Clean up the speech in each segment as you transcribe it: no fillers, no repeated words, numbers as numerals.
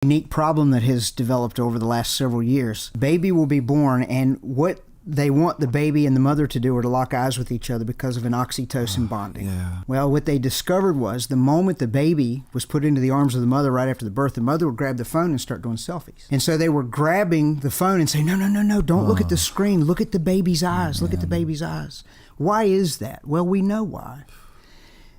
Unique problem that has developed over the last several years. Baby will be born, and what they want the baby and the mother to do are to lock eyes with each other because of an oxytocin bonding. Yeah. Well, what they discovered was the moment the baby was put into the arms of the mother right after the birth, the mother would grab the phone and start doing selfies. And so they were grabbing the phone and saying, no, don't look at the screen. Look at the baby's eyes. Look at the baby's eyes. Why is that? Well, we know why.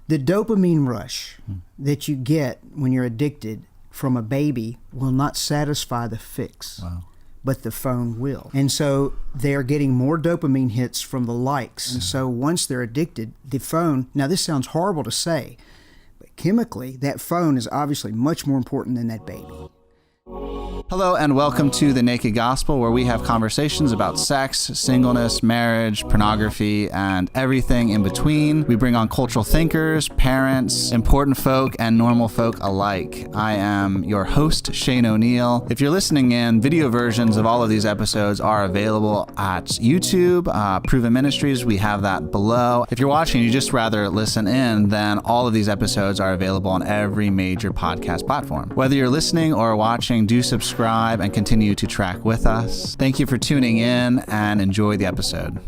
The dopamine rush that you get when you're addicted from a baby will not satisfy the fix. Wow. But the phone will. And so they're getting more dopamine hits from the likes. And so once they're addicted, the phone, now this sounds horrible to say, but chemically, that phone is obviously much more important than that baby. Hello and welcome to The Naked Gospel, where we have conversations about sex, singleness, marriage, pornography, and everything in between. We bring on cultural thinkers, parents, important folk, and normal folk alike. I am your host, Shane O'Neill. If you're listening in, video versions of all of these episodes are available at YouTube, Proven Ministries. We have that below. If you're watching and you just rather listen in, then all of these episodes are available on every major podcast platform. Whether you're listening or watching, do subscribe and continue to track with us. Thank you for tuning in and enjoy the episode.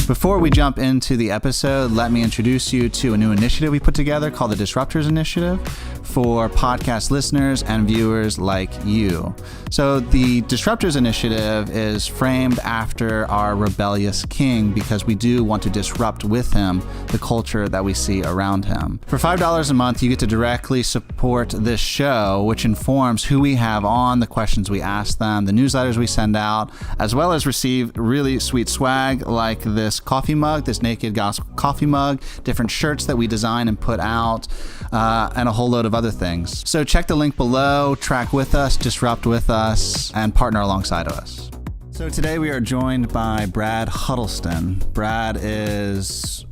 Before we jump into the episode, let me introduce you to a new initiative we put together called the Disruptors Initiative for podcast listeners and viewers like you. So the Disruptors Initiative is framed after our rebellious king because we do want to disrupt with him the culture that we see around him. For $5 a month, you get to directly support this show, which informs who we have on, the questions we ask them, the newsletters we send out, as well as receive really sweet swag like this coffee mug, this Naked Gospel coffee mug, different shirts that we design and put out, and a whole load of other things. So check the link below, track with us, disrupt with us, and partner alongside of us. So today we are joined by Brad Huddleston. Brad is,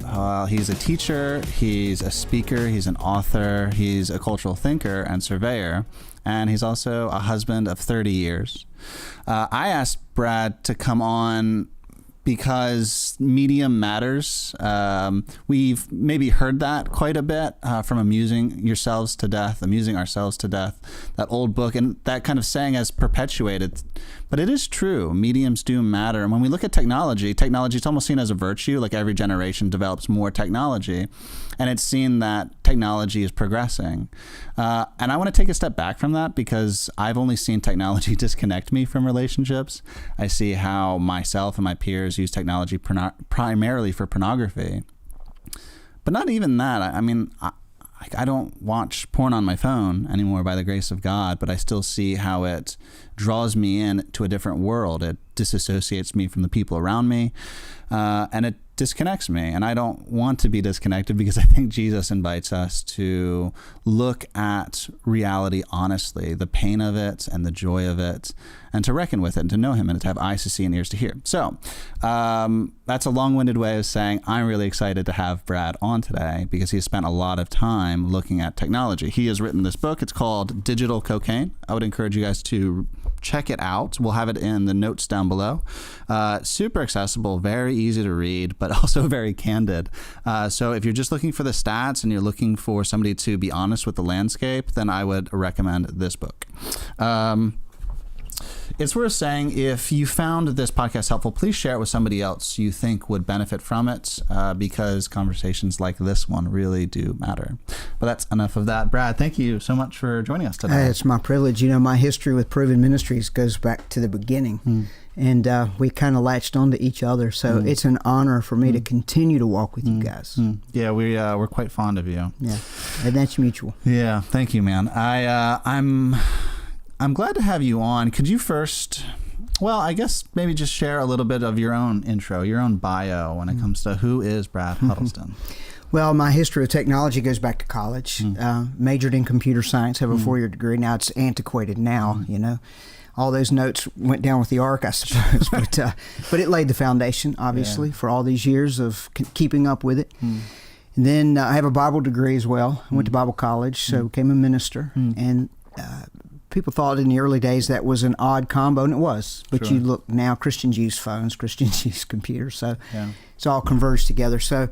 he's a teacher, he's a speaker, he's an author, he's a cultural thinker and surveyor, and he's also a husband of 30 years. I asked Brad to come on because medium matters. We've maybe heard that quite a bit from amusing ourselves to death, that old book, and that kind of saying has perpetuated. But it is true, mediums do matter. And when we look at technology is almost seen as a virtue, like every generation develops more technology, and it's seen that technology is progressing. And I want to take a step back from that because I've only seen technology disconnect me from relationships. I see how myself and my peers use technology primarily for pornography. But not even that. I don't watch porn on my phone anymore by the grace of God, but I still see how it draws me in to a different world. It disassociates me from the people around me, and it disconnects me. And I don't want to be disconnected because I think Jesus invites us to look at reality honestly, the pain of it and the joy of it, and to reckon with it and to know him and to have eyes to see and ears to hear. So that's a long-winded way of saying I'm really excited to have Brad on today because he's spent a lot of time looking at technology. He has written this book. It's called Digital Cocaine. I would encourage you guys to check it out. We'll have it in the notes down below. Super accessible, very easy to read, but also very candid. So if you're just looking for the stats and you're looking for somebody to be honest with the landscape, then I would recommend this book. It's worth saying, if you found this podcast helpful, please share it with somebody else you think would benefit from it, because conversations like this one really do matter. But that's enough of that. Brad, thank you so much for joining us today. It's my privilege. My history with Proven Ministries goes back to the beginning, and we kind of latched onto each other. So it's an honor for me to continue to walk with you guys. Yeah, we're quite fond of you. Yeah, and that's mutual. Yeah, thank you, man. I'm glad to have you on. Could you first, I guess maybe just share a little bit of your own intro, your own bio when it comes to who is Brad Huddleston? Well, my history of technology goes back to college. Majored in computer science, have a 4-year degree. Now it's antiquated now, All those notes went down with the ark, I suppose. But it laid the foundation, obviously, for all these years of keeping up with it. And then I have a Bible degree as well. I went to Bible college, so became a minister. And people thought in the early days that was an odd combo, and it was. But Sure. you look now, Christians use phones, Christians use computers, so it's all converged together. So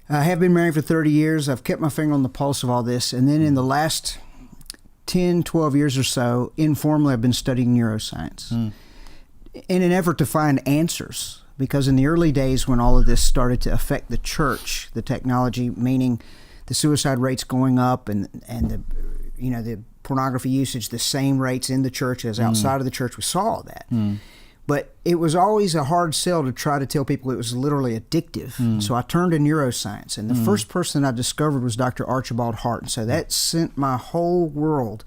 I have been married for 30 years. I've kept my finger on the pulse of all this. And then in the last 10, 12 years or so, informally, I've been studying neuroscience in an effort to find answers. Because in the early days when all of this started to affect the church, the technology, meaning the suicide rates going up and the, the pornography usage, the same rates in the church as outside of the church, we saw all that. But it was always a hard sell to try to tell people it was literally addictive. So I turned to neuroscience. And the first person I discovered was Dr. Archibald Hart. And so that sent my whole world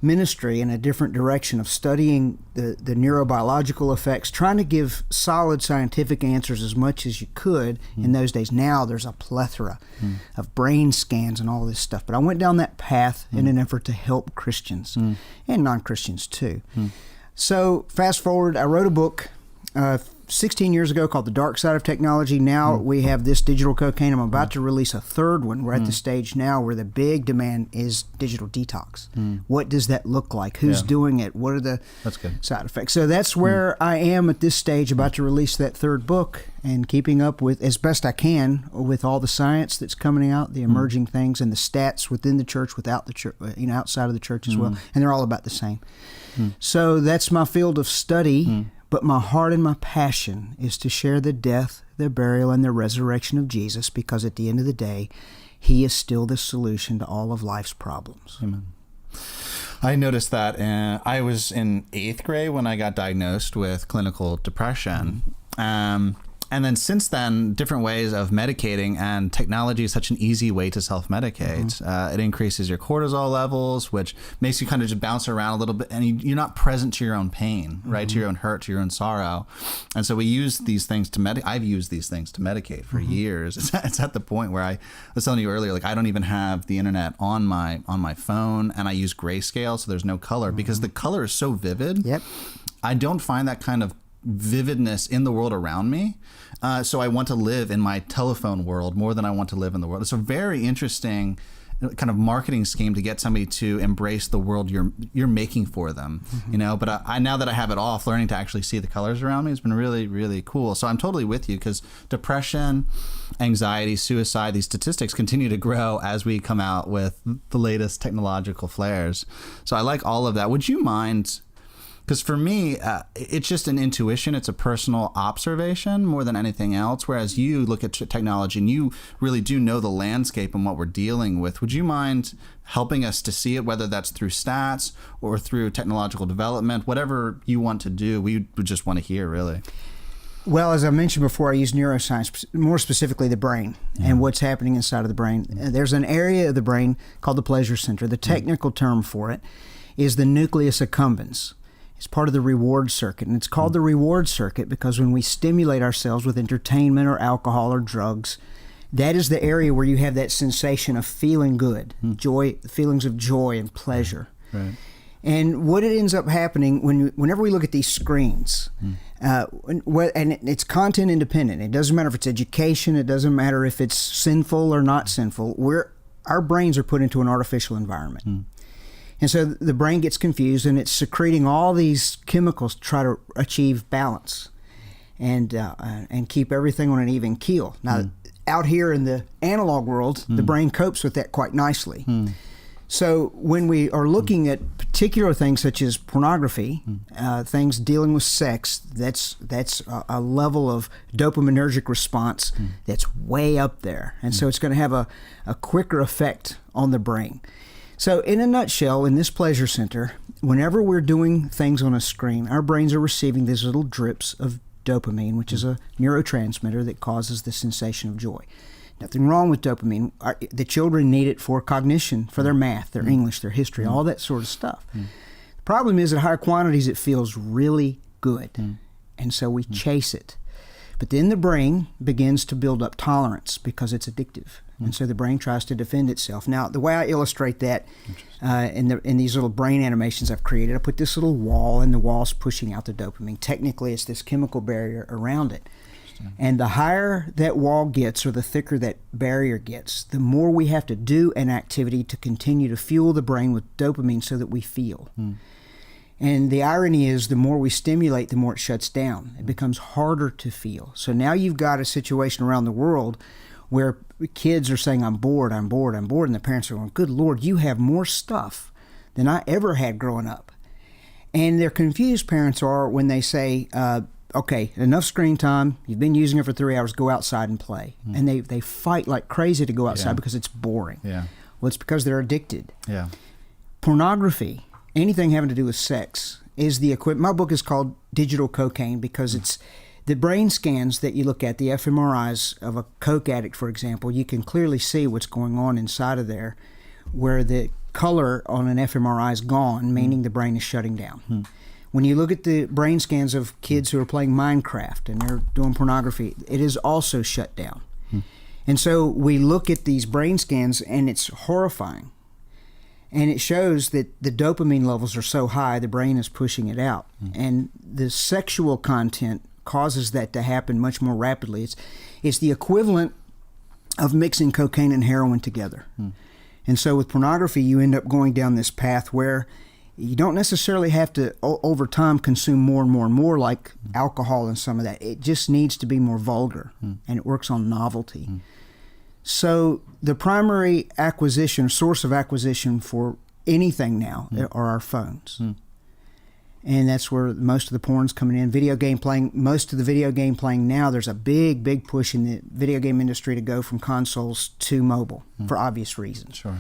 ministry in a different direction of studying the neurobiological effects, trying to give solid scientific answers as much as you could in those days. Now there's a plethora of brain scans and all this stuff. But I went down that path in an effort to help Christians and non-Christians too. So fast forward, I wrote a book 16 years ago called The Dark Side of Technology. Now we have this digital cocaine. I'm about to release a third one. We're at the stage now where the big demand is digital detox. What does that look like? Who's doing it? What are the side effects? So that's where I am at this stage, about to release that third book and keeping up with, as best I can, with all the science that's coming out, the emerging things, and the stats within the church, without the church, outside of the church as well. And they're all about the same. So that's my field of study. But my heart and my passion is to share the death, the burial, and the resurrection of Jesus, because at the end of the day, he is still the solution to all of life's problems. Amen. I noticed that I was in 8th grade when I got diagnosed with clinical depression. And then since then, different ways of medicating, and technology is such an easy way to self-medicate. It increases your cortisol levels, which makes you kind of just bounce around a little bit, and you're not present to your own pain, right? To your own hurt, to your own sorrow. And so we use these things to medicate. I've used these things to medicate for years. It's at the point where I was telling you earlier, like I don't even have the internet on my phone, and I use grayscale, so there's no color, because the color is so vivid. I don't find that kind of vividness in the world around me. So I want to live in my telephone world more than I want to live in the world. It's a very interesting kind of marketing scheme to get somebody to embrace the world you're making for them, But I now that I have it off, learning to actually see the colors around me has been really, really cool. So I'm totally with you, because depression, anxiety, suicide, these statistics continue to grow as we come out with the latest technological flares. So I like all of that. Would you mind? Because for me, it's just an intuition. It's a personal observation more than anything else. Whereas you look at technology and you really do know the landscape and what we're dealing with. Would you mind helping us to see it, whether that's through stats or through technological development, whatever you want to do? We would just want to hear, really. Well, as I mentioned before, I use neuroscience, more specifically the brain and what's happening inside of the brain. There's an area of the brain called the pleasure center. The technical term for it is the nucleus accumbens. It's part of the reward circuit, and it's called the reward circuit because when we stimulate ourselves with entertainment or alcohol or drugs, that is the area where you have that sensation of feeling good, joy, feelings of joy and pleasure. Right. And what it ends up happening whenever we look at these screens, and it's content independent. It doesn't matter if it's education. It doesn't matter if it's sinful or not sinful. Our brains are put into an artificial environment. And so the brain gets confused, and it's secreting all these chemicals to try to achieve balance and keep everything on an even keel. Now, out here in the analog world, the brain copes with that quite nicely. So when we are looking at particular things such as pornography, things dealing with sex, that's a level of dopaminergic response that's way up there. And so it's going to have a quicker effect on the brain. So in a nutshell, in this pleasure center, whenever we're doing things on a screen, our brains are receiving these little drips of dopamine, which is a neurotransmitter that causes the sensation of joy. Nothing wrong with dopamine. The children need it for cognition, for their math, their English, their history, all that sort of stuff. The problem is at higher quantities, it feels really good. And so we chase it. But then the brain begins to build up tolerance because it's addictive. And so the brain tries to defend itself. Now, the way I illustrate that in these little brain animations I've created, I put this little wall, and the wall's pushing out the dopamine. Technically, it's this chemical barrier around it. And the higher that wall gets, or the thicker that barrier gets, the more we have to do an activity to continue to fuel the brain with dopamine so that we feel. And the irony is, the more we stimulate, the more it shuts down. It becomes harder to feel. So now you've got a situation around the world where kids are saying, I'm bored, I'm bored, I'm bored. And the parents are going, good Lord, you have more stuff than I ever had growing up. And their confused parents are when they say, okay, enough screen time. You've been using it for 3 hours. Go outside and play. And they fight like crazy to go outside because it's boring. Yeah. Well, it's because they're addicted. Yeah. Pornography, anything having to do with sex, is the equivalent. My book is called Digital Cocaine because it's the brain scans that you look at, the fMRIs of a coke addict, for example. You can clearly see what's going on inside of there, where the color on an fMRI is gone, meaning the brain is shutting down. When you look at the brain scans of kids who are playing Minecraft and they're doing pornography, it is also shut down. And so we look at these brain scans and it's horrifying. And it shows that the dopamine levels are so high, the brain is pushing it out. And the sexual content causes that to happen much more rapidly. It's the equivalent of mixing cocaine and heroin together. And so with pornography, you end up going down this path where you don't necessarily have to, over time, consume more and more and more like alcohol and some of that. It just needs to be more vulgar, and it works on novelty. So the primary acquisition, source of acquisition for anything now are our phones. And that's where most of the porn's coming in. Video game playing, most of the video game playing now, there's a big, big push in the video game industry to go from consoles to mobile for obvious reasons. Sure.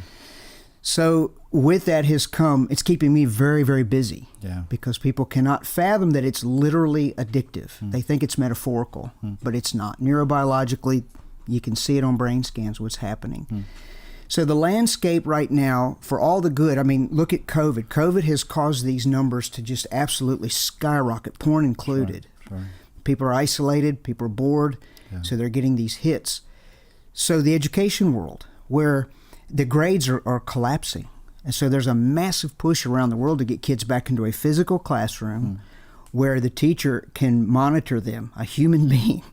So with that has come, it's keeping me very, very busy because people cannot fathom that it's literally addictive. They think it's metaphorical, but it's not. Neurobiologically, you can see it on brain scans, what's happening. So the landscape right now, for all the good, I mean, look at COVID. COVID has caused these numbers to just absolutely skyrocket, porn included. Sure. People are isolated, people are bored, so they're getting these hits. So the education world, where the grades are collapsing. And so there's a massive push around the world to get kids back into a physical classroom where the teacher can monitor them, a human being,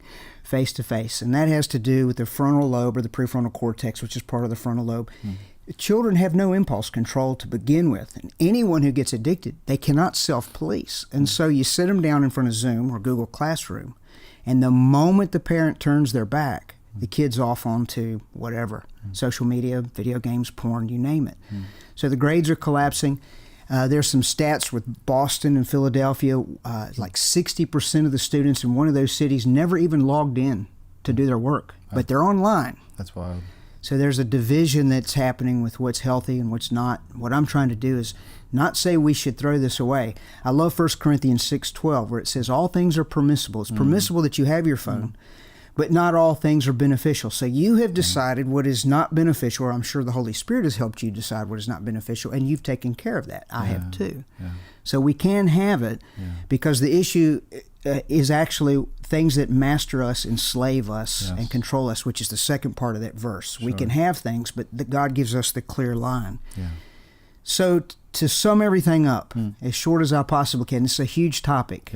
face to face. And that has to do with the frontal lobe or the prefrontal cortex, which is part of the frontal lobe. Children have no impulse control to begin with. And anyone who gets addicted, they cannot self-police. And so you sit them down in front of Zoom or Google Classroom, and the moment the parent turns their back, the kid's off onto whatever, social media, video games, porn, you name it. So the grades are collapsing. There's some stats with Boston and Philadelphia, like 60% of the students in one of those cities never even logged in to do their work, but they're online. That's wild. So there's a division that's happening with what's healthy and what's not. What I'm trying to do is not say we should throw this away. I love 1 Corinthians 6:12, where it says all things are permissible. It's permissible that you have your phone, but not all things are beneficial. So you have decided what is not beneficial, or I'm sure the Holy Spirit has helped you decide what is not beneficial, and you've taken care of that. I have too. So we can have it because the issue is actually things that master us, enslave us, and control us, which is the second part of that verse. We can have things, but God gives us the clear line. So to sum everything up, as short as I possibly can, this is a huge topic.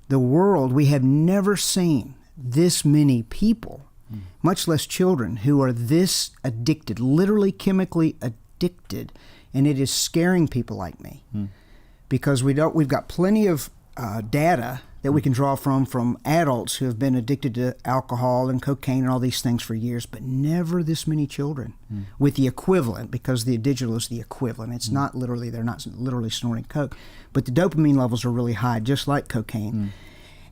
The world, we have never seen this many people, much less children, who are this addicted, literally chemically addicted, and it is scaring people like me because we've got plenty of data that we can draw from adults who have been addicted to alcohol and cocaine and all these things for years, but never this many children with the equivalent, because the digital is the equivalent. It's not literally, they're not literally snorting coke, but the dopamine levels are really high, just like cocaine.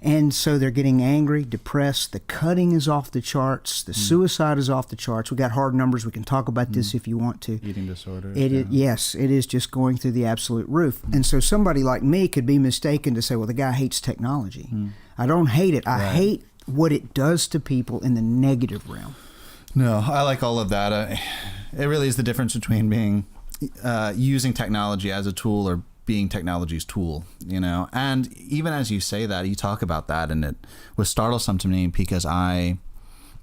And so they're getting angry, depressed. The cutting is off the charts. The suicide is off the charts. We got hard numbers. We can talk about this if you want to. Eating disorder. Yes, it is just going through the absolute roof. And so somebody like me could be mistaken to say, well, the guy hates technology. I don't hate it. I hate what it does to people in the negative realm. No, I like all of that. It really is the difference between being using technology as a tool or being technology's tool, you know. And even as you say that, you talk about that, and it was startlesome to me because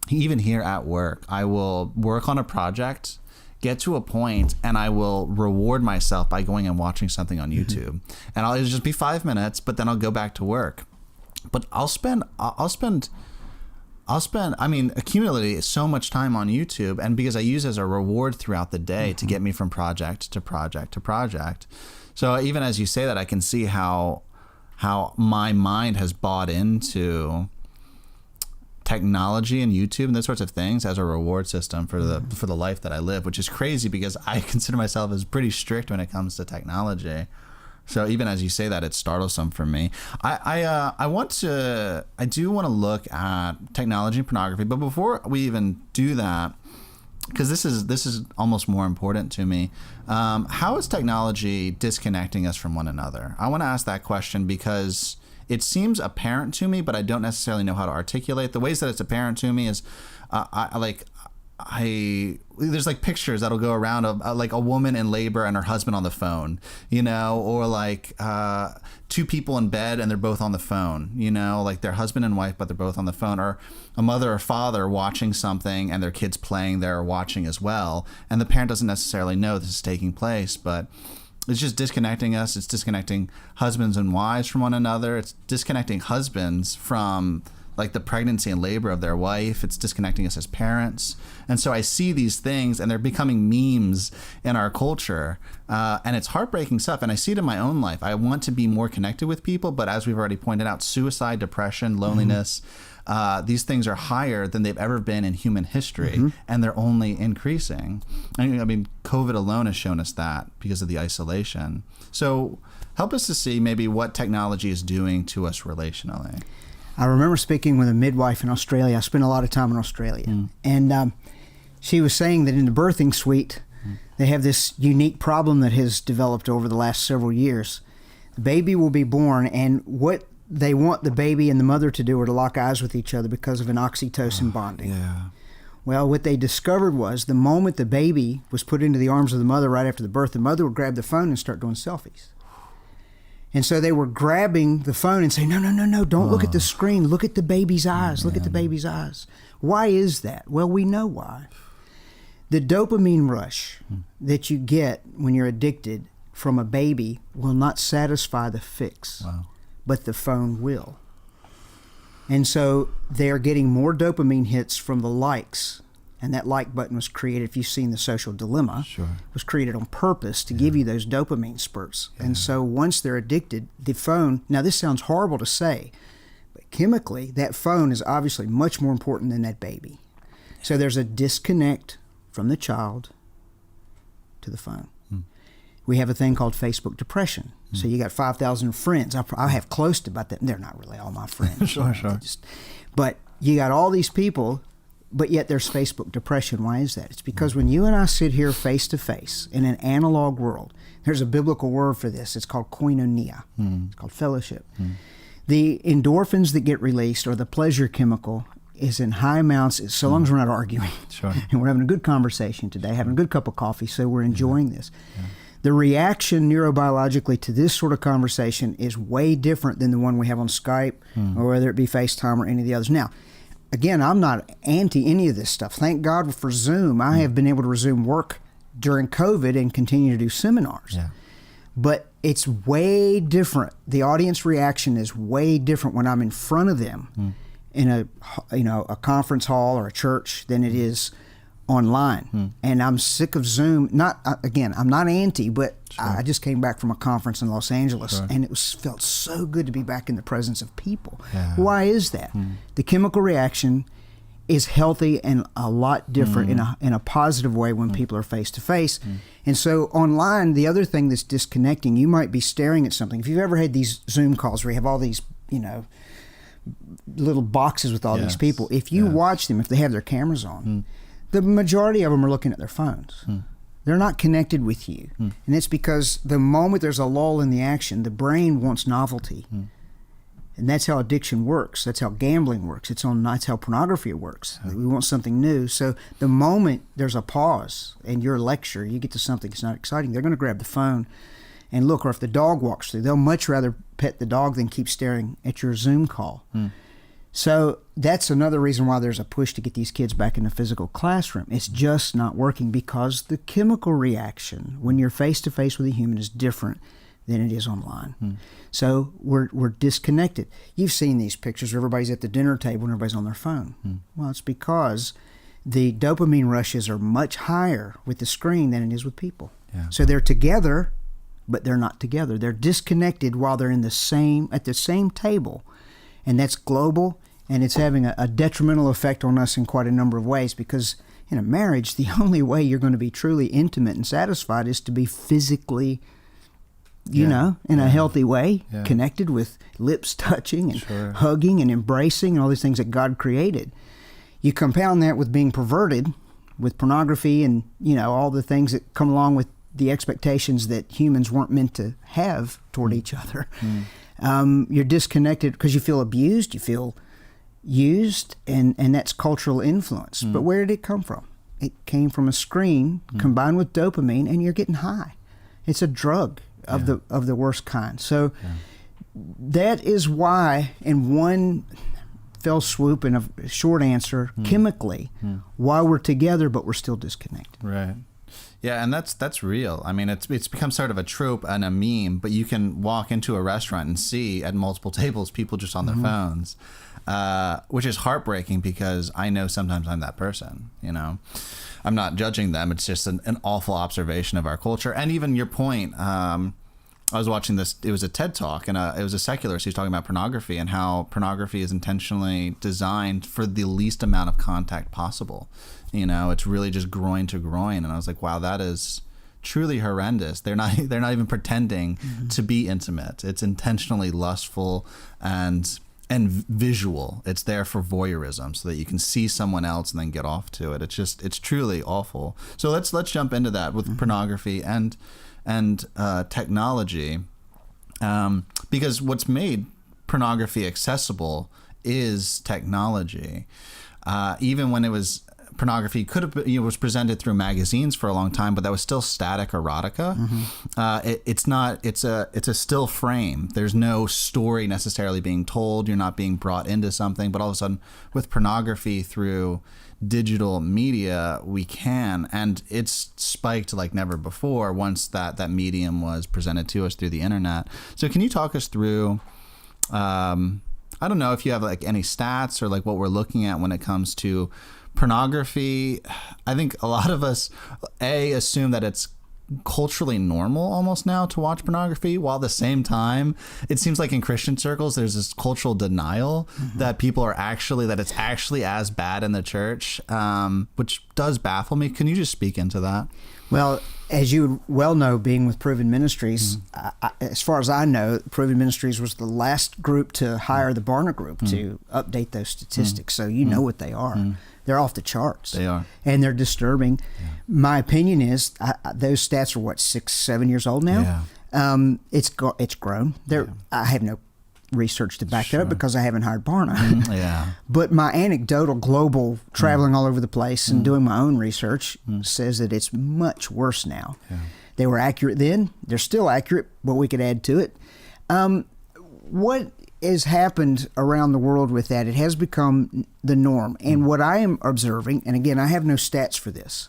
even here at work, I will work on a project, get to a point, and I will reward myself by going and watching something on YouTube. And it'll just be 5 minutes, but then I'll go back to work. But I'll spend, I mean, accumulating so much time on YouTube, and because I use it as a reward throughout the day to get me from project to project to project. So even as you say that, I can see how my mind has bought into technology and YouTube and those sorts of things as a reward system for the life that I live, which is crazy because I consider myself as pretty strict when it comes to technology. So even as you say that, it's startlesome for me. I do want to look at technology and pornography, but before we even do that, because this is almost more important to me, how is technology disconnecting us from one another? I want to ask that question because it seems apparent to me, but I don't necessarily know how to articulate. The ways that it's apparent to me is, there's like pictures that'll go around of like a woman in labor and her husband on the phone, or like two people in bed and they're both on the phone, like they're husband and wife, but they're both on the phone, or a mother or father watching something and their kids playing there watching as well. And the parent doesn't necessarily know this is taking place, but it's just disconnecting us. It's disconnecting husbands and wives from one another. It's disconnecting husbands from like the pregnancy and labor of their wife. It's disconnecting us as parents. And so I see these things and they're becoming memes in our culture. And it's heartbreaking stuff. And I see it in my own life. I want to be more connected with people. But as we've already pointed out, suicide, depression, loneliness, these things are higher than they've ever been in human history. And they're only increasing. I mean, COVID alone has shown us that because of the isolation. So help us to see maybe what technology is doing to us relationally. I remember speaking with a midwife in Australia. I spent a lot of time in Australia. And she was saying that in the birthing suite, they have this unique problem that has developed over the last several years. The baby will be born, and what they want the baby and the mother to do are to lock eyes with each other because of an oxytocin bonding. Yeah. Well, what they discovered was the moment the baby was put into the arms of the mother right after the birth, the mother would grab the phone and start doing selfies. And so they were grabbing the phone and saying, no, don't look at the screen. Look at the baby's eyes. Look at the baby's eyes. Why is that? Well, we know why. The dopamine rush that you get when you're addicted from a baby will not satisfy the fix, but the phone will. And so they're getting more dopamine hits from the likes. And that like button was created, if you've seen The Social Dilemma, was created on purpose to give you those dopamine spurts. And so once they're addicted, the phone, now this sounds horrible to say, but chemically, that phone is obviously much more important than that baby. So there's a disconnect from the child to the phone. We have a thing called Facebook depression. So you got 5,000 friends. I have close to about that. They're not really all my friends. But you got all these people. But yet there's Facebook depression. Why is that? It's because when you and I sit here face to face in an analog world, there's a biblical word for this. It's called koinonia. It's called fellowship. The endorphins that get released, or the pleasure chemical, is in high amounts, so long as we're not arguing. And we're having a good conversation today, having a good cup of coffee, so we're enjoying this. The reaction neurobiologically to this sort of conversation is way different than the one we have on Skype, or whether it be FaceTime or any of the others. Now, again, I'm not anti any of this stuff. Thank God for Zoom. I have been able to resume work during COVID and continue to do seminars. But it's way different. The audience reaction is way different when I'm in front of them in a conference hall or a church than it is online. And I'm sick of Zoom. I'm not anti, but I just came back from a conference in Los Angeles, and it felt so good to be back in the presence of people. Why is that? The chemical reaction is healthy and a lot different in a positive way when people are face to face. And so online, the other thing that's disconnecting, you might be staring at something. If you've ever had these Zoom calls where you have all these, little boxes with all these people, if you watch them, if they have their cameras on, the majority of them are looking at their phones. They're not connected with you. And it's because the moment there's a lull in the action, the brain wants novelty. And that's how addiction works. That's how gambling works. That's how pornography works. We want something new. So the moment there's a pause in your lecture, you get to something that's not exciting, they're going to grab the phone and look. Or if the dog walks through, they'll much rather pet the dog than keep staring at your Zoom call. So that's another reason why there's a push to get these kids back in the physical classroom. It's just not working because the chemical reaction when you're face-to-face with a human is different than it is online. So we're disconnected. You've seen these pictures where everybody's at the dinner table and everybody's on their phone. Well, it's because the dopamine rushes are much higher with the screen than it is with people. So they're together, but they're not together. They're disconnected while they're at the same table. And that's global, And it's having a detrimental effect on us in quite a number of ways, because in a marriage, the only way you're going to be truly intimate and satisfied is to be physically, you know, in a healthy way, connected, with lips touching and hugging and embracing and all these things that God created. You compound that with being perverted, with pornography and, you know, all the things that come along with the expectations that humans weren't meant to have toward each other. You're disconnected because you feel abused, you feel used, and that's cultural influence. But where did it come from? It came from a screen combined with dopamine, and you're getting high. It's a drug of the worst kind. So that is why, in one fell swoop and a short answer, chemically, why we're together but we're still disconnected. Right. Yeah, and that's real. I mean, it's become sort of a trope and a meme, but you can walk into a restaurant and see at multiple tables people just on their phones, which is heartbreaking, because I know sometimes I'm that person, you know. I'm not judging them. It's just an awful observation of our culture. And even your point, I was watching this, it was a TED Talk, and it was a secularist. He was talking about pornography and how pornography is intentionally designed for the least amount of contact possible. You know, it's really just groin to groin. And I was like, wow, that is truly horrendous. They're not even pretending to be intimate. It's intentionally lustful and visual. It's there for voyeurism, so that you can see someone else and then get off to it. It's truly awful. So let's jump into that with pornography and technology, because what's made pornography accessible is technology. Even when it was pornography was presented through magazines for a long time, but that was still static erotica. It's a still frame. There's no story necessarily being told. You're not being brought into something. But all of a sudden, with pornography through digital media, we can, and it's spiked like never before once that medium was presented to us through the internet. So can you talk us through, I don't know if you have like any stats or like what we're looking at when it comes to pornography. I think a lot of us assume that it's culturally normal almost now to watch pornography, while at the same time it seems like in Christian circles there's this cultural denial that it's actually as bad in the church, which does baffle me. Can you just speak into that? Well, as you well know, being with Proven Ministries, as far as I know, Proven Ministries was the last group to hire the Barna Group to update those statistics. So you know what they are. They're off the charts. They are. And they're disturbing. Yeah. My opinion is those stats are 6-7 years old now. Yeah. It's grown. I have no research to back that up because I haven't hired Barna. But my anecdotal global traveling all over the place and doing my own research says that it's much worse now. Yeah. They were accurate then. They're still accurate, but we could add to it. What has happened around the world with that, it has become the norm. And what I am observing, and again, I have no stats for this,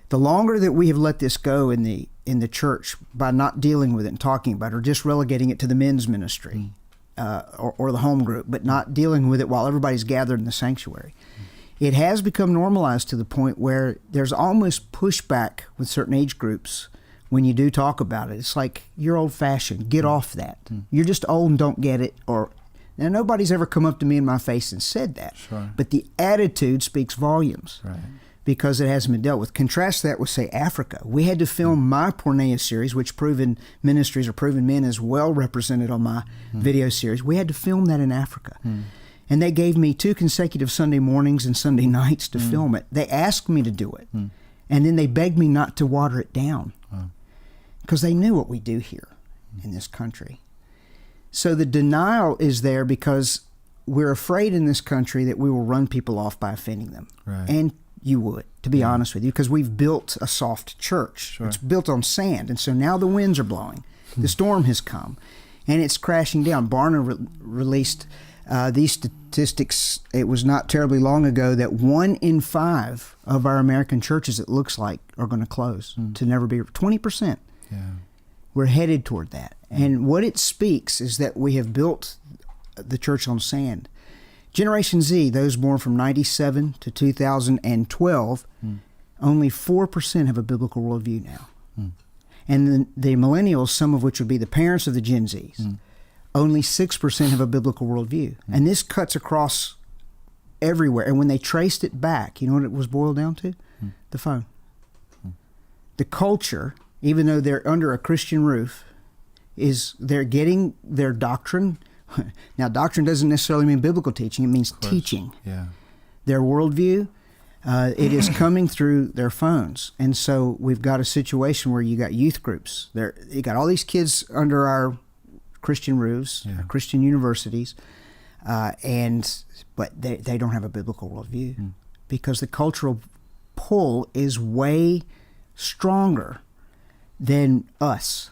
the longer that we have let this go in the church by not dealing with it and talking about it, or just relegating it to the men's ministry or the home group, but not dealing with it while everybody's gathered in the sanctuary, it has become normalized to the point where there's almost pushback with certain age groups. When you do talk about it, it's like, you're old-fashioned. Get off that. You're just old and don't get it. Now, nobody's ever come up to me in my face and said that. Sure. But the attitude speaks volumes because it hasn't been dealt with. Contrast that with, say, Africa. We had to film my Pornea series, which Proven Ministries or Proven Men is well represented on my video series. We had to film that in Africa. And they gave me 2 consecutive Sunday mornings and Sunday nights to film it. They asked me to do it. And then they begged me not to water it down. Because they knew what we do here in this country. So the denial is there because we're afraid in this country that we will run people off by offending them. Right. And you would, to be honest with you, because we've built a soft church. Sure. It's built on sand. And so now the winds are blowing. The storm has come. And it's crashing down. Barna released these statistics. It was not terribly long ago that 1 in 5 of our American churches, it looks like, are going to close to never be 20%. Yeah. We're headed toward that. And what it speaks is that we have built the church on sand. Generation Z, those born from 97 to 2012, only 4% have a biblical worldview now. And the millennials, some of which would be the parents of the Gen Zs, only 6% have a biblical worldview. And this cuts across everywhere. And when they traced it back, you know what it was boiled down to? The phone. The culture, even though they're under a Christian roof, they're getting their doctrine. Now, doctrine doesn't necessarily mean biblical teaching. It means teaching. Yeah. Their worldview, it is coming through their phones. And so we've got a situation where you got youth groups. You got all these kids under our Christian roofs, our Christian universities, but they don't have a biblical worldview because the cultural pull is way stronger than us.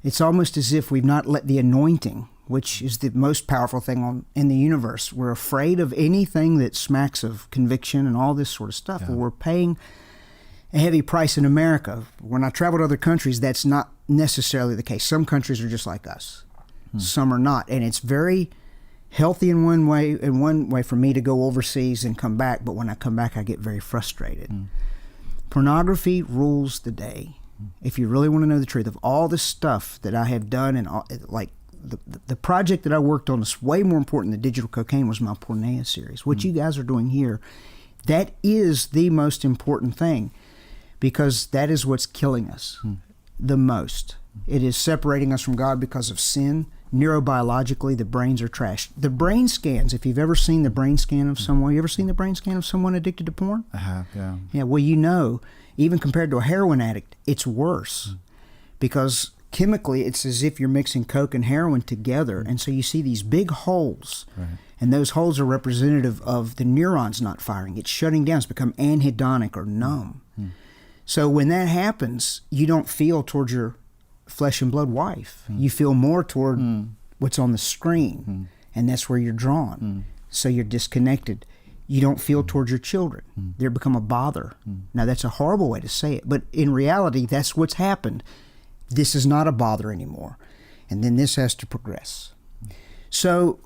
It's almost as if we've not let the anointing, which is the most powerful thing in the universe. We're afraid of anything that smacks of conviction and all this sort of stuff. Well, we're paying a heavy price in America. When I travel to other countries, that's not necessarily the case. Some countries are just like us. Some are not. And it's very healthy in one way for me to go overseas and come back. But when I come back, I get very frustrated. Pornography rules the day. If you really want to know the truth of all the stuff that I have done, and like the project that I worked on is way more important than digital cocaine was my Pornea series. What you guys are doing here, that is the most important thing, because that is what's killing us the most. It is separating us from God because of sin. Neurobiologically, the brains are trashed. The brain scans, if you've ever seen the brain scan of someone, you ever seen the brain scan of someone addicted to porn? I have, yeah. Yeah, well, you know, even compared to a heroin addict, it's worse because chemically it's as if you're mixing coke and heroin together. And so you see these big holes, and those holes are representative of the neurons not firing. It's shutting down. It's become anhedonic or numb. So when that happens, you don't feel towards your flesh and blood wife. You feel more toward what's on the screen, and that's where you're drawn. So you're disconnected. You don't feel towards your children. They become a bother. Now, that's a horrible way to say it, but in reality, that's what's happened. This is not a bother anymore, and then this has to progress. So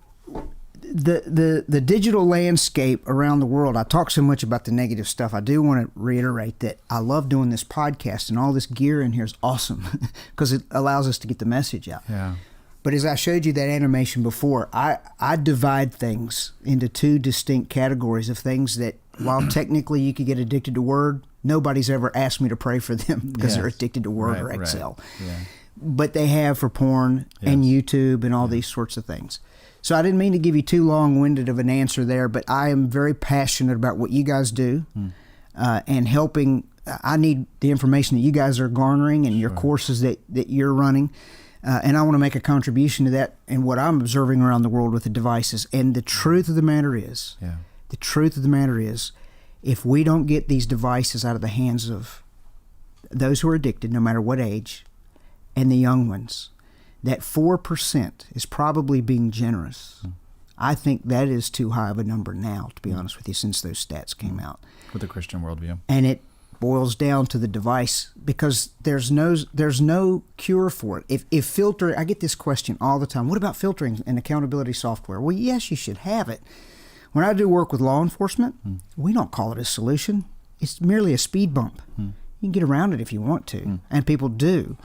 the digital landscape around the world, I talk so much about the negative stuff. I do want to reiterate that I love doing this podcast, and all this gear in here is awesome because it allows us to get the message out. Yeah. But as I showed you that animation before, I divide things into two distinct categories of things that, while technically you could get addicted to Word, nobody's ever asked me to pray for them because they're addicted to Word or Excel. Yeah. But they have for porn and YouTube and all these sorts of things. So I didn't mean to give you too long-winded of an answer there, but I am very passionate about what you guys do and helping. I need the information that you guys are garnering and your courses that you're running. And I want to make a contribution to that and what I'm observing around the world with the devices. And the truth of the matter is, if we don't get these devices out of the hands of those who are addicted, no matter what age, and the young ones, that 4% is probably being generous. I think that is too high of a number now, to be honest with you, since those stats came out. With the Christian worldview. And it boils down to the device because there's no cure for it. If filtering, I get this question all the time, what about filtering and accountability software? Well, yes, you should have it. When I do work with law enforcement, we don't call it a solution. It's merely a speed bump. You can get around it if you want to, and people do.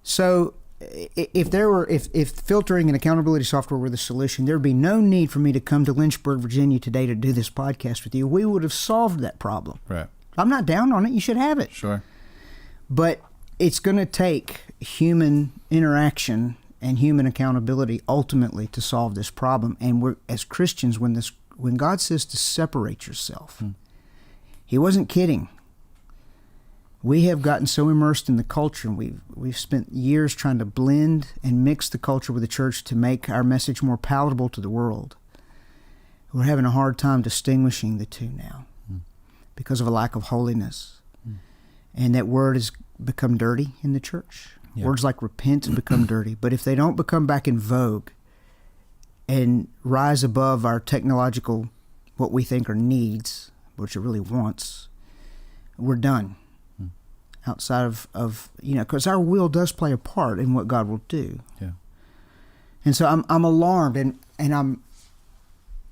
So if filtering and accountability software were the solution, there'd be no need for me to come to Lynchburg, Virginia today to do this podcast with you. We would have solved that problem. Right. I'm not down on it. You should have it. Sure. But it's going to take human interaction and human accountability ultimately to solve this problem. And we're, as Christians, when God says to separate yourself, He wasn't kidding. We have gotten so immersed in the culture, and we've spent years trying to blend and mix the culture with the church to make our message more palatable to the world. We're having a hard time distinguishing the two now because of a lack of holiness. And that word has become dirty in the church. Yeah. Words like repent have become dirty. But if they don't become back in vogue and rise above our technological, what we think are needs, which are really wants, we're done. Outside of because our will does play a part in what God will do. Yeah. And so I'm alarmed, and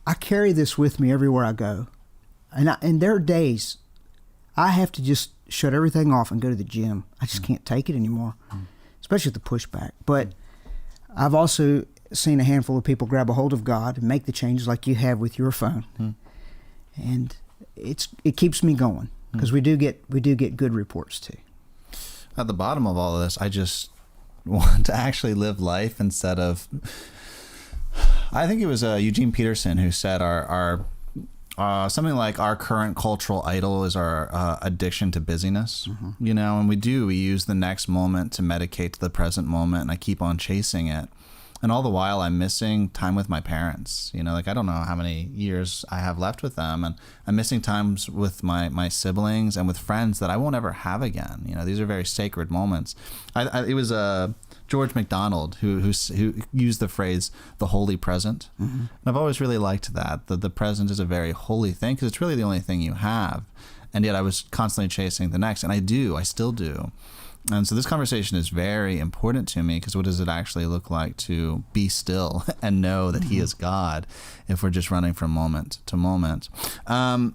I carry this with me everywhere I go, and there are days I have to just shut everything off and go to the gym. I just can't take it anymore, especially with the pushback. But I've also seen a handful of people grab a hold of God and make the changes like you have with your phone. And it keeps me going because we do get good reports too. At the bottom of all of this, I just want to actually live life instead of. I think it was Eugene Peterson who said our something like our current cultural idol is our addiction to busyness. You know, and we use the next moment to medicate to the present moment, and I keep on chasing it. And all the while, I'm missing time with my parents. You know, like I don't know how many years I have left with them, and I'm missing times with my siblings and with friends that I won't ever have again. You know, these are very sacred moments. It was George MacDonald who used the phrase "the holy present," and I've always really liked that. The present is a very holy thing because it's really the only thing you have, and yet I was constantly chasing the next, and I still do. And so this conversation is very important to me because what does it actually look like to be still and know that He is God if we're just running from moment to moment? The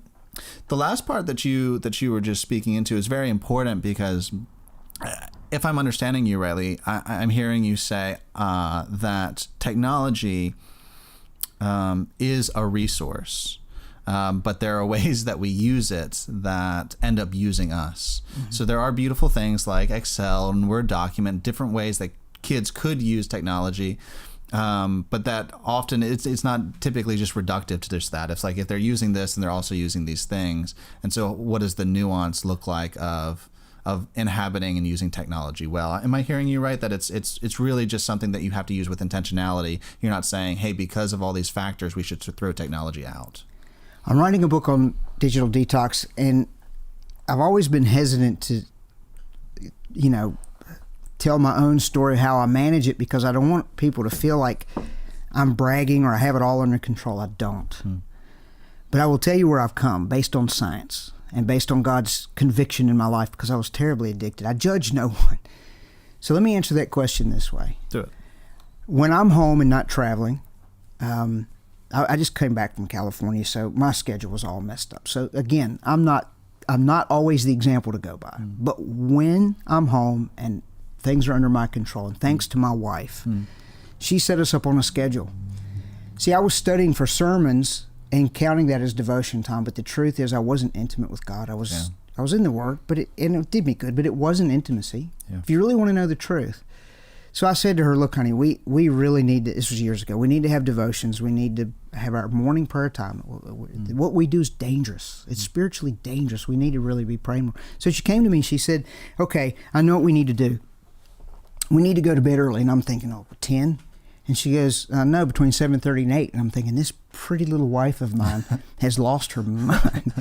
last part that you were just speaking into is very important because if I'm understanding you rightly, I'm hearing you say that technology is a resource. But there are ways that we use it that end up using us. So there are beautiful things like Excel and Word document, different ways that kids could use technology. But that often it's not typically just reductive to just that. It's like if they're using this and they're also using these things. And so what does the nuance look like of inhabiting and using technology well? Am I hearing you right that it's really just something that you have to use with intentionality? You're not saying, hey, because of all these factors, we should throw technology out. I'm writing a book on digital detox, and I've always been hesitant to, tell my own story, how I manage it, because I don't want people to feel like I'm bragging or I have it all under control. I don't. But I will tell you where I've come based on science and based on God's conviction in my life, because I was terribly addicted. I judge no one. So let me answer that question this way. Do it. When I'm home and not traveling, I just came back from California, so my schedule was all messed up. So again, I'm not always the example to go by. But when I'm home and things are under my control, and thanks to my wife, she set us up on a schedule. See, I was studying for sermons and counting that as devotion time, but the truth is I wasn't intimate with God. I was in the Word, and it did me good, but it wasn't intimacy. Yeah. If you really want to know the truth. So I said to her, look, honey, we really need to, this was years ago, we need to have devotions. We need to have our morning prayer time. What we do is dangerous. It's spiritually dangerous. We need to really be praying more. So she came to me and she said, okay, I know what we need to do. We need to go to bed early. And I'm thinking, 10? And she goes, no, between 7:30 and 8. And I'm thinking, this pretty little wife of mine has lost her mind.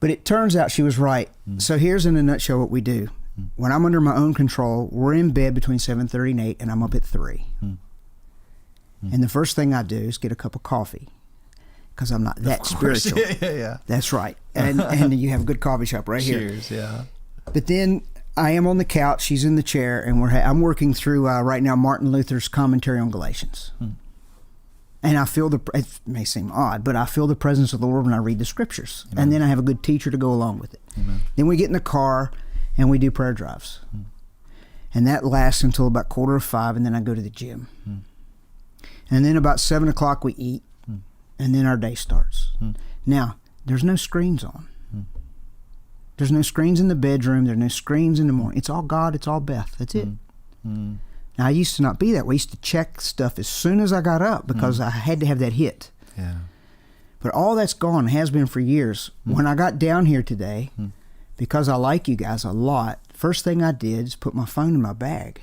But it turns out she was right. So here's in a nutshell what we do. When I'm under my own control, we're in bed between 7:30 and 8, and I'm up at 3. And the first thing I do is get a cup of coffee, because I'm not that spiritual. Yeah. That's right. And you have a good coffee shop right here. Cheers, yeah. But then I am on the couch, she's in the chair, and I'm working through right now Martin Luther's commentary on Galatians. And I feel it may seem odd, but I feel the presence of the Lord when I read the scriptures. Amen. And then I have a good teacher to go along with it. Amen. Then we get in the car and we do prayer drives. And that lasts until about 4:45, and then I go to the gym. And then about 7 o'clock we eat, and then our day starts. Now, there's no screens on. There's no screens in the bedroom. There's no screens in the morning. It's all God. It's all Beth. That's it. Now, I used to not be that way. I used to check stuff as soon as I got up because I had to have that hit. Yeah. But all that's gone, has been for years. When I got down here today, because I like you guys a lot, first thing I did is put my phone in my bag.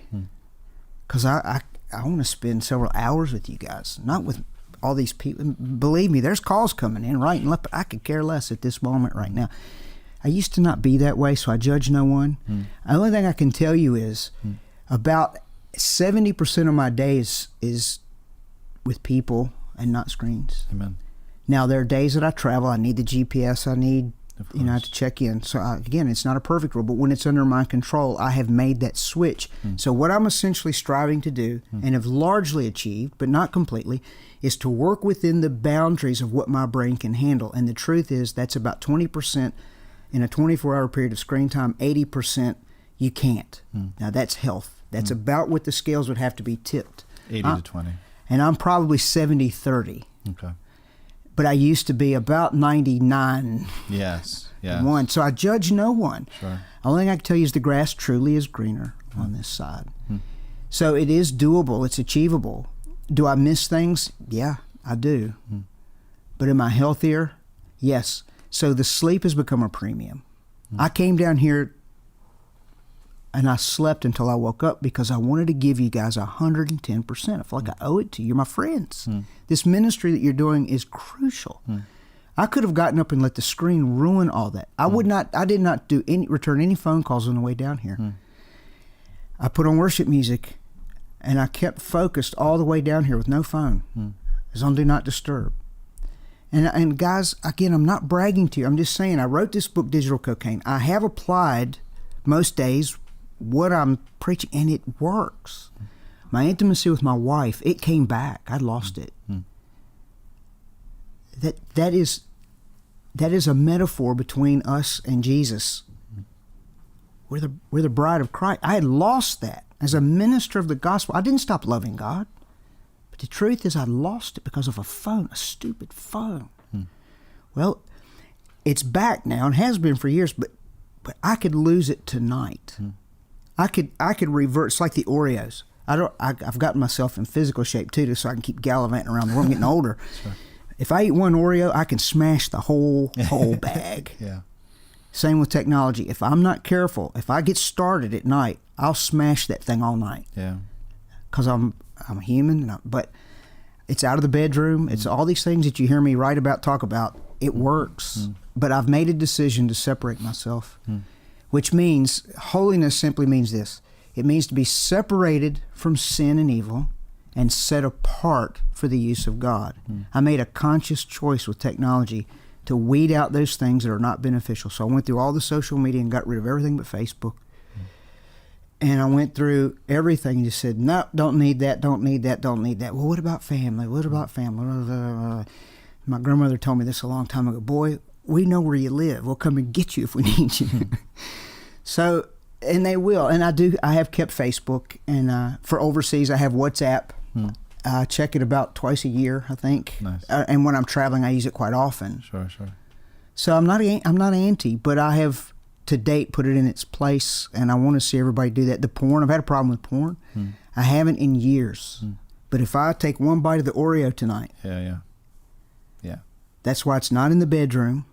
Because I want to spend several hours with you guys, not with all these people. Believe me, there's calls coming in right and left, but I could care less at this moment right now. I used to not be that way, so I judge no one. The only thing I can tell you is about 70% of my day is with people and not screens. Amen. Now, there are days that I travel. I need the GPS. I need, I have to check in. So, again, it's not a perfect rule, but when it's under my control, I have made that switch. So what I'm essentially striving to do, and have largely achieved, but not completely, is to work within the boundaries of what my brain can handle. And the truth is that's about 20% in a 24-hour period of screen time, 80% you can't. Now, that's health. That's about what the scales would have to be tipped. 80 to 20. And I'm probably 70-30. Okay. but I used to be about 99. Yes. Yeah. One. So I judge no one. Sure. Only thing I can tell you is the grass truly is greener on this side. So it is doable. It's achievable. Do I miss things? Yeah, I do. But am I healthier? Yes. So the sleep has become a premium. I came down here and I slept until I woke up because I wanted to give you guys 110%. I feel like I owe it to you. You're my friends. This ministry that you're doing is crucial. I could have gotten up and let the screen ruin all that. I did not return any phone calls on the way down here. I put on worship music and I kept focused all the way down here with no phone. It was on Do Not Disturb. And guys, again, I'm not bragging to you. I'm just saying I wrote this book, Digital Cocaine. I have applied most days what I'm preaching, and it works. My intimacy with my wife, it came back. I lost it. That is a metaphor between us and Jesus. We're the bride of Christ. I had lost that as a minister of the gospel. I didn't stop loving God, but the truth is I lost it because of a phone, a stupid phone. Well, it's back now and has been for years, but I could lose it tonight. I could revert. It's like the Oreos. I've gotten myself in physical shape too, so I can keep gallivanting around the world. I'm getting older. Sure. If I eat one Oreo, I can smash the whole bag. Yeah. Same with technology. If I'm not careful, if I get started at night, I'll smash that thing all night. Yeah. Because I'm human, but it's out of the bedroom. It's all these things that you hear me write about, talk about. It works. But I've made a decision to separate myself, which means holiness simply means this. It means to be separated from sin and evil and set apart for the use of God. I made a conscious choice with technology to weed out those things that are not beneficial. So I went through all the social media and got rid of everything but Facebook. And I went through everything and just said, no, don't need that, don't need that, don't need that. Well, what about family? What about family? My grandmother told me this a long time ago. Boy, we know where you live. We'll come and get you if we need you. So, and they will. And I have kept Facebook. And for overseas, I have WhatsApp. I check it about twice a year, I think. Nice. And when I'm traveling, I use it quite often. Sure. So I'm not anti, but I have to date put it in its place, and I want to see everybody do that. The porn, I've had a problem with porn. I haven't in years. But if I take one bite of the Oreo tonight, yeah. That's why it's not in the bedroom.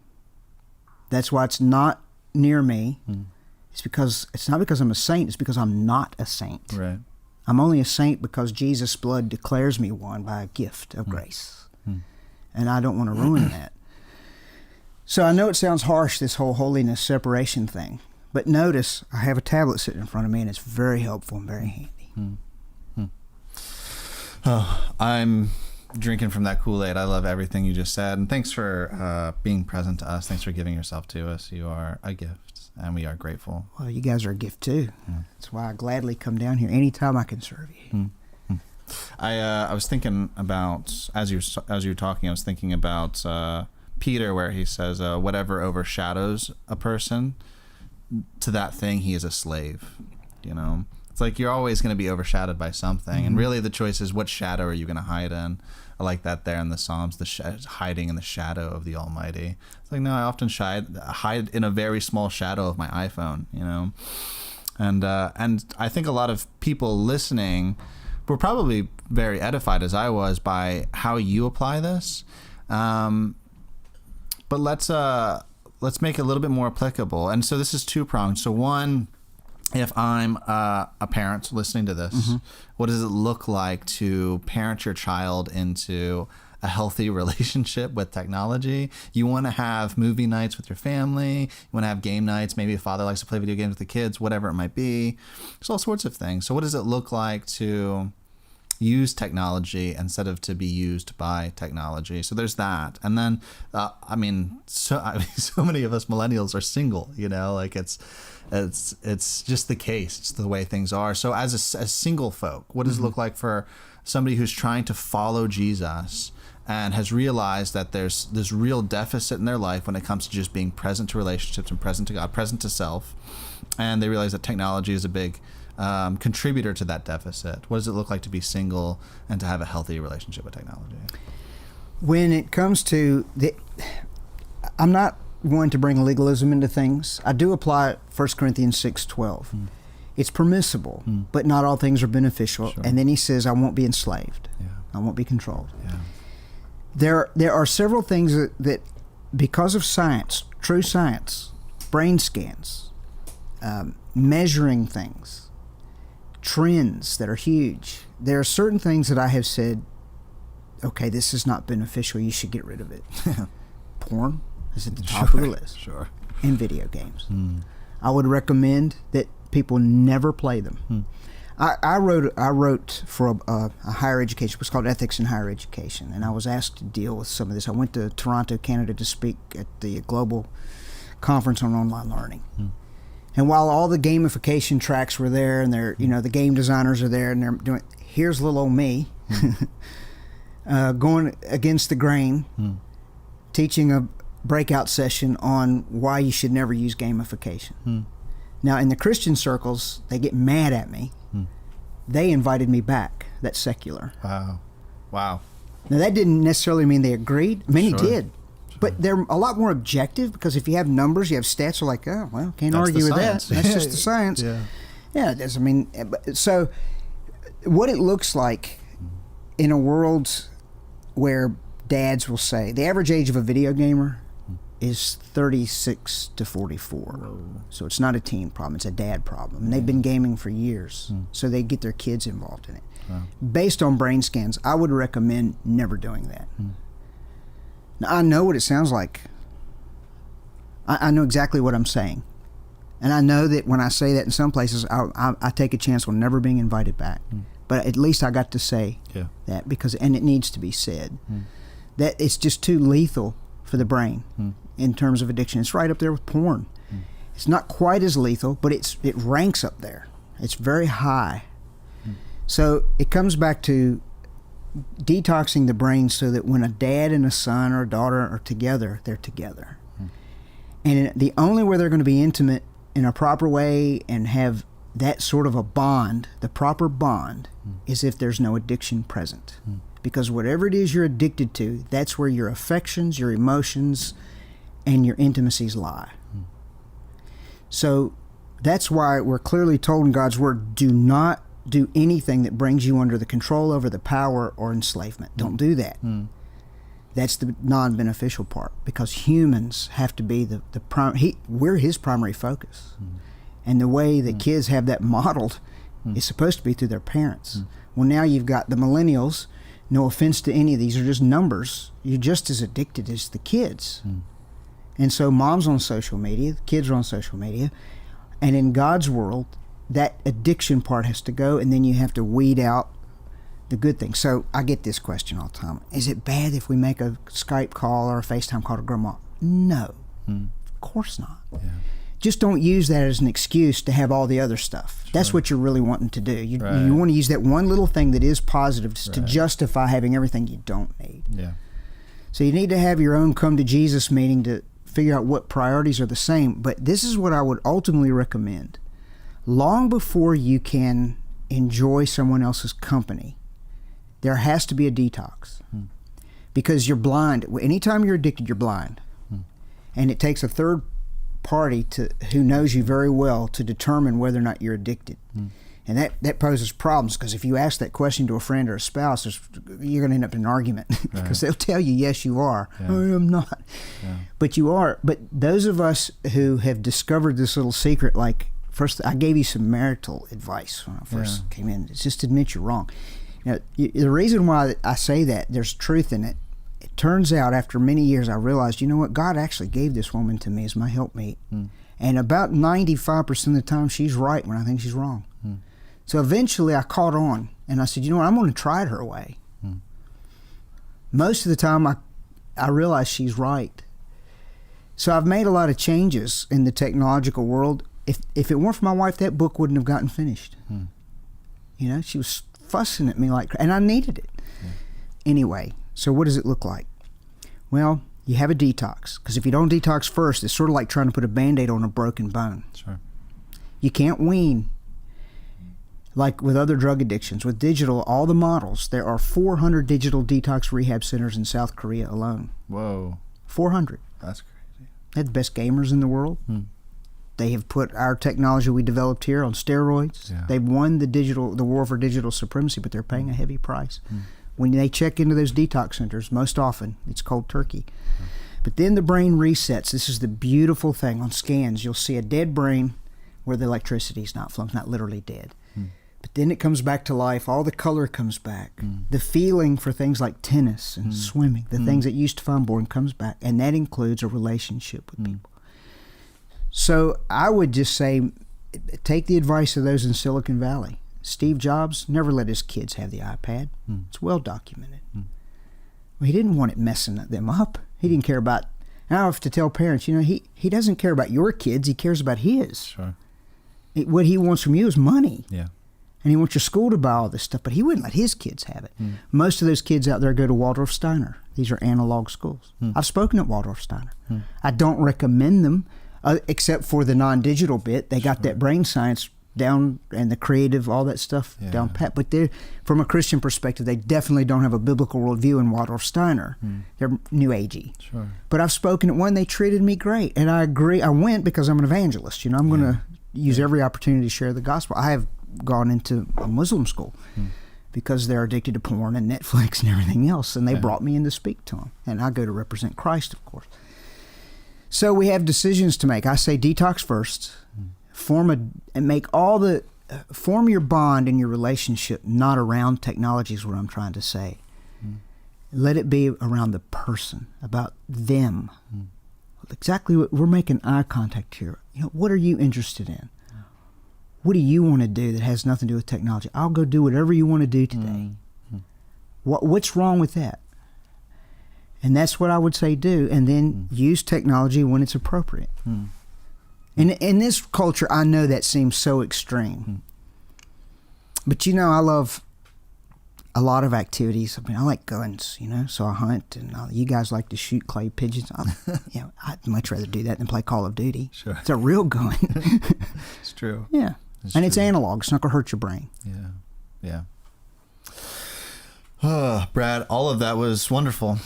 That's why it's not near me. It's not because I'm a saint. It's because I'm not a saint. Right. I'm only a saint because Jesus' blood declares me one by a gift of grace. And I don't want to ruin that. So I know it sounds harsh, this whole holiness separation thing. But notice I have a tablet sitting in front of me, and it's very helpful and very handy. Oh, I'm drinking from that Kool-Aid. I love everything you just said. And thanks for being present to us. Thanks for giving yourself to us. You are a gift, and we are grateful. Well, you guys are a gift too. That's why I gladly come down here anytime I can serve you. I was thinking about, as you were talking, I was thinking about Peter, where he says, whatever overshadows a person, to that thing he is a slave. You know, it's like you're always going to be overshadowed by something, and really the choice is, what shadow are you going to hide in? I like that there in the Psalms, hiding in the shadow of the Almighty. It's like, no, I often hide in a very small shadow of my iPhone, you know? And I think a lot of people listening were probably very edified, as I was, by how you apply this. But let's make it a little bit more applicable. And so this is two-pronged. So one, if I'm a parent listening to this, what does it look like to parent your child into a healthy relationship with technology? You want to have movie nights with your family. You want to have game nights. Maybe a father likes to play video games with the kids, whatever it might be. There's all sorts of things. So what does it look like to use technology instead of to be used by technology? So there's that. And then, so many of us millennials are single, you know, like it's just the case. It's the way things are. So as single folk, what does it look like for somebody who's trying to follow Jesus and has realized that there's this real deficit in their life when it comes to just being present to relationships and present to God, present to self, and they realize that technology is a big contributor to that deficit? What does it look like to be single and to have a healthy relationship with technology? When it comes to I'm not one to bring legalism into things. I do apply 1 Corinthians 6:12. It's permissible, but not all things are beneficial. Sure. And then he says, I won't be enslaved. Yeah. I won't be controlled. Yeah. There are several things that because of science, true science, brain scans, measuring things, trends that are huge, there are certain things that I have said, okay, this is not beneficial, you should get rid of it. Porn is at the top of the list. Sure. And video games. I would recommend that people never play them. I wrote for a higher education. It was called Ethics in Higher Education, and I was asked to deal with some of this. I went to Toronto, Canada, to speak at the global conference on online learning. And while all the gamification tracks were there, and they're, the game designers are there, and they're doing, here's little old me going against the grain, teaching a breakout session on why you should never use gamification. Now, in the Christian circles, they get mad at me. They invited me back. That's secular. Wow. Now, that didn't necessarily mean they agreed. Many Sure. did. But they're a lot more objective, because if you have numbers, you have stats, they're like, oh, well, can't That's argue the with that. science. That's just the science. Yeah, it does. I mean, so what it looks like in a world where dads will say, the average age of a video gamer is 36 to 44. Whoa. So it's not a teen problem, it's a dad problem. And they've been gaming for years, so they get their kids involved in it. Wow. Based on brain scans, I would recommend never doing that. Now, I know what it sounds like. I know exactly what I'm saying. And I know that when I say that in some places, I take a chance on never being invited back. But at least I got to say that, and it needs to be said, that it's just too lethal for the brain in terms of addiction. It's right up there with porn. It's not quite as lethal, but it ranks up there. It's very high. So it comes back to detoxing the brain so that when a dad and a son or a daughter are together, they're together. And the only way they're going to be intimate in a proper way and have that sort of a bond, the proper bond, is if there's no addiction present. Because whatever it is you're addicted to, that's where your affections, your emotions, and your intimacies lie. So that's why we're clearly told in God's Word, do not do anything that brings you under the control, over the power, or enslavement. Don't do that. That's the non-beneficial part, because humans have to be we're his primary focus. And the way that kids have that modeled is supposed to be through their parents. Well, now you've got the millennials. No offense to any of these, are just numbers. You're just as addicted as the kids. And so mom's on social media, the kids are on social media, and in God's world, that addiction part has to go, and then you have to weed out the good things. So I get this question all the time. Is it bad if we make a Skype call or a FaceTime call to grandma? No, of course not. Just don't use that as an excuse to have all the other stuff. Sure. That's what you're really wanting to do. You want to use that one little thing that is positive to justify having everything you don't need. So you need to have your own come to Jesus meeting to figure out what priorities are the same. But this is what I would ultimately recommend. Long before you can enjoy someone else's company, there has to be a detox. Because you're blind. Anytime you're addicted, you're blind. And it takes a third party who knows you very well to determine whether or not you're addicted. And that poses problems, because if you ask that question to a friend or a spouse, you're going to end up in an argument because they'll tell you, yes, you are. I am not. But you are. But those of us who have discovered this little secret, like first, I gave you some marital advice when I first came in. It's just admit you're wrong. The reason why I say that, there's truth in it. It turns out after many years, I realized, you know what? God actually gave this woman to me as my helpmate. And about 95% of the time, she's right when I think she's wrong. So eventually I caught on, and I said, you know what? I'm going to try it her way. Most of the time, I realize she's right. So I've made a lot of changes in the technological world. If it weren't for my wife, that book wouldn't have gotten finished. She was fussing at me and I needed it. Anyway, so what does it look like? Well, you have a detox, because if you don't detox first, it's sort of like trying to put a Band-Aid on a broken bone. You can't wean. like with other drug addictions, with digital, all the models, there are 400 digital detox rehab centers in South Korea alone. Whoa. 400. That's crazy. They're the best gamers in the world. They have put our technology we developed here on steroids. Yeah. They've won the war for digital supremacy, but they're paying a heavy price. When they check into those detox centers, most often it's cold turkey. But then the brain resets. This is the beautiful thing. On scans, you'll see a dead brain where the electricity is not flowing. It's not literally dead. But then it comes back to life. All the color comes back. The feeling for things like tennis and swimming, the things that used to find boring, comes back. And that includes a relationship with people. So I would just say, take the advice of those in Silicon Valley. Steve Jobs never let his kids have the iPad. It's well documented. Well, he didn't want it messing them up. He didn't care about, now I have to tell parents, he doesn't care about your kids, he cares about his. Sure. What he wants from you is money. Yeah. And he wants your school to buy all this stuff, but he wouldn't let his kids have it. Most of those kids out there go to Waldorf Steiner. These are analog schools. I've spoken at Waldorf Steiner. I don't recommend them, except for the non-digital bit. They got that brain science down and the creative, all that stuff down pat. But from a Christian perspective, they definitely don't have a biblical worldview in Waldorf Steiner. They're new agey. Sure. But I've spoken at one, they treated me great. And I agree. I went because I'm an evangelist. I'm going to use every opportunity to share the gospel. I have gone into a Muslim school because they're addicted to porn and Netflix and everything else. And they brought me in to speak to them. And I go to represent Christ, of course. So we have decisions to make. I say detox first. Form your bond and your relationship not around technology is what I'm trying to say. Let it be around the person, about them. Exactly what we're making eye contact here. What are you interested in? What do you want to do that has nothing to do with technology? I'll go do whatever you want to do today. What's wrong with that? And that's what I would say do. And then use technology when it's appropriate. And in this culture, I know that seems so extreme. But I love a lot of activities. I like guns, so I hunt, and you guys like to shoot clay pigeons. I'd much rather do that than play Call of Duty. Sure. It's a real gun. It's true. Yeah. It's analog. It's not going to hurt your brain. Yeah. Brad, all of that was wonderful.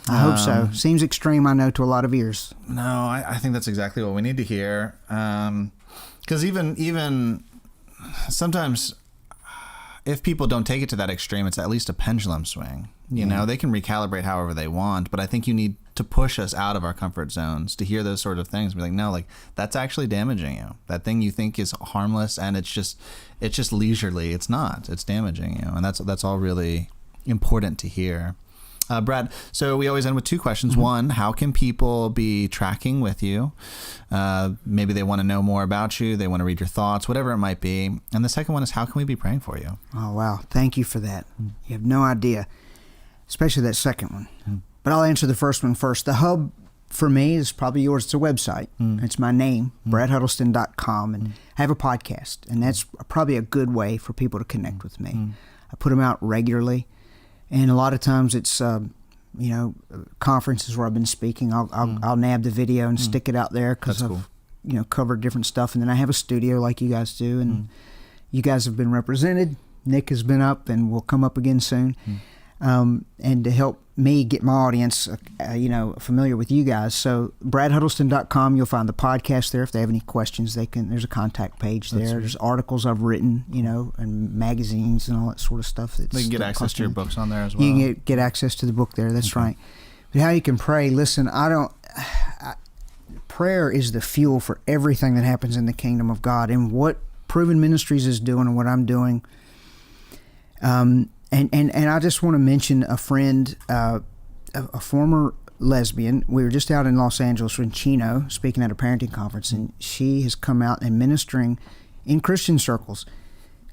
I hope so. Seems extreme, I know, to a lot of ears. No, I think that's exactly what we need to hear. Because even sometimes, if people don't take it to that extreme, it's at least a pendulum swing. They can recalibrate however they want, but I think you need to push us out of our comfort zones to hear those sort of things. Be like, no, that's actually damaging you. That thing you think is harmless and it's just leisurely. It's not. It's damaging you, and that's all really important to hear. Brad, so we always end with two questions. One, how can people be tracking with you? Maybe they want to know more about you. They want to read your thoughts, whatever it might be. And the second one is, how can we be praying for you? Oh, wow. Thank you for that. You have no idea, especially that second one. But I'll answer the first one first. The hub for me is probably yours. It's a website. It's my name, bradhuddleston.com. And I have a podcast, and that's probably a good way for people to connect with me. I put them out regularly. And a lot of times it's, conferences where I've been speaking. I'll nab the video and stick it out there because I've, covered different stuff. And then I have a studio like you guys do, and you guys have been represented. Nick has been up and will come up again soon. And to help me get my audience, familiar with you guys. So bradhuddleston.com, you'll find the podcast there. If they have any questions, there's a contact page there. There's articles I've written, and magazines and all that sort of stuff. They can get access to your books on there as well. You can get access to the book there. That's right. But how you can pray, listen, prayer is the fuel for everything that happens in the kingdom of God. And what Proven Ministries is doing and what I'm doing, And I just want to mention a friend, a former lesbian. We were just out in Los Angeles in Chino speaking at a parenting conference, and she has come out and ministering in Christian circles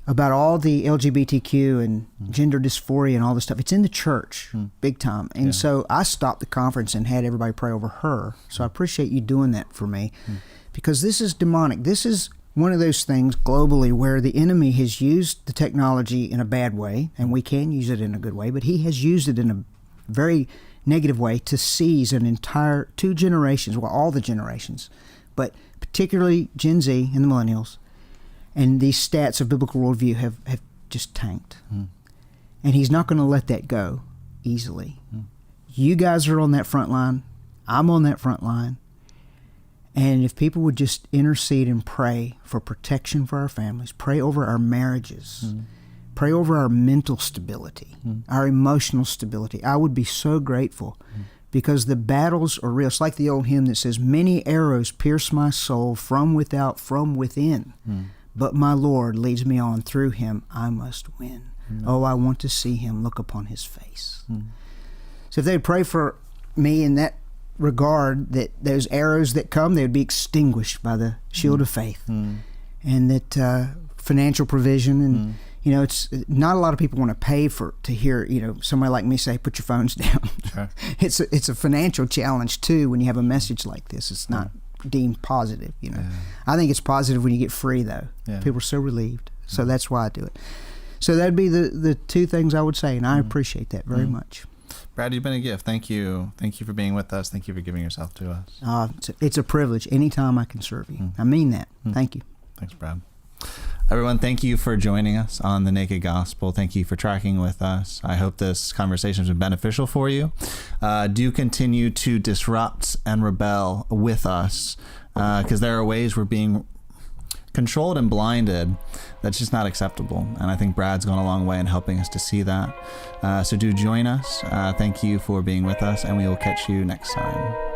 about all the LGBTQ and gender dysphoria and all this stuff. It's in the church, big time. And so I stopped the conference and had everybody pray over her. So I appreciate you doing that for me, because this is demonic. This is one of those things globally where the enemy has used the technology in a bad way, and we can use it in a good way, but he has used it in a very negative way to seize an entire two generations, well, all the generations, but particularly Gen Z and the millennials, And these stats of biblical worldview have just tanked. And he's not going to let that go easily. You guys are on that front line. I'm on that front line. And if people would just intercede and pray for protection for our families, pray over our marriages, pray over our mental stability, our emotional stability, I would be so grateful, because the battles are real. It's like the old hymn that says, many arrows pierce my soul from without, from within. But my Lord leads me on. Through him I must win. Oh, I want to see him, look upon his face. So if they'd pray for me in that regard, that those arrows that come, they would be extinguished by the shield of faith. And that financial provision, and it's not a lot of people want to pay to hear somebody like me say, put your phones down. Sure. It's a financial challenge too when you have a message like this. It's not deemed positive. I think it's positive when you get free, though. People are so relieved. So that's why I do it. So that'd be the two things I would say, and I appreciate that very much. Brad, you've been a gift. Thank you for being with us. Thank you for giving yourself to us. It's a privilege anytime I can serve you. I mean that. Thank you. Thanks, Brad. Everyone, thank you for joining us on The Naked Gospel. Thank you for tracking with us. I hope this conversation has been beneficial for you. Do continue to disrupt and rebel with us, because there are ways we're being controlled and blinded that's just not acceptable. And I think Brad's gone a long way in helping us to see that. So do join us. Thank you for being with us, and we will catch you next time.